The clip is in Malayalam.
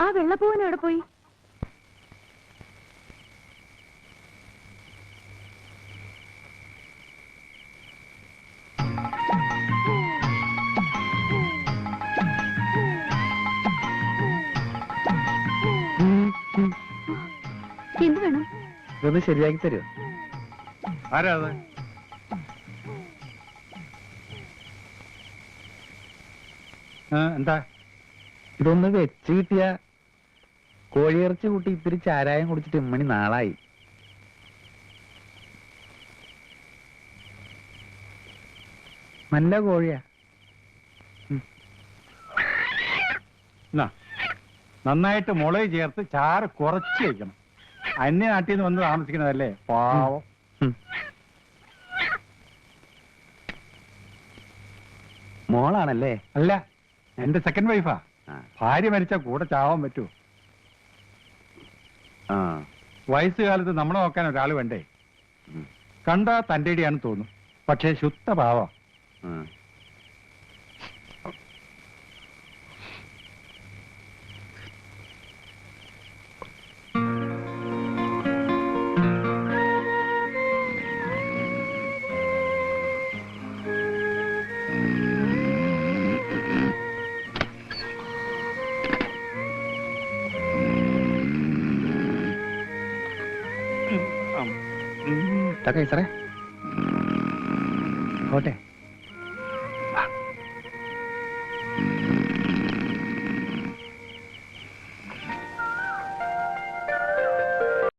ആ വെള്ളപ്പൂവൻ എവിടെ പോയി? എന്ത് വേണം? ഇതൊന്ന് ശരിയാക്കി തരുമോ? ആരാ അത്? എന്താ? ഇതൊന്ന് വെച്ച് കിട്ടിയ കോഴിയിറച്ചി കൂട്ടി ഇത്തിരി ചാരായം കുടിച്ചിട്ട് ഇമ്മണി നാളായി. നല്ല കോഴിയാ. നന്നായിട്ട് മുളക് ചേർത്ത് ചാറ് കുറച്ച് വയ്ക്കണം. അന്യ നാട്ടിൽ നിന്ന് വന്ന് താമസിക്കുന്നതല്ലേ, പാവം. മോളാണല്ലേ? അല്ല, എന്റെ സെക്കൻഡ് വൈഫാ. ഭാര്യ മരിച്ചാ കൂടെ ചാവാൻ പറ്റുമോ? വയസ്സുകാലത്ത് നമ്മളെ നോക്കാൻ ഒരാൾ വേണ്ടേ? കണ്ടാ തന്റെ ഇടിയാണെന്ന് തോന്നും, പക്ഷേ ശുദ്ധ പാവ. സാറേ, പോട്ടെ.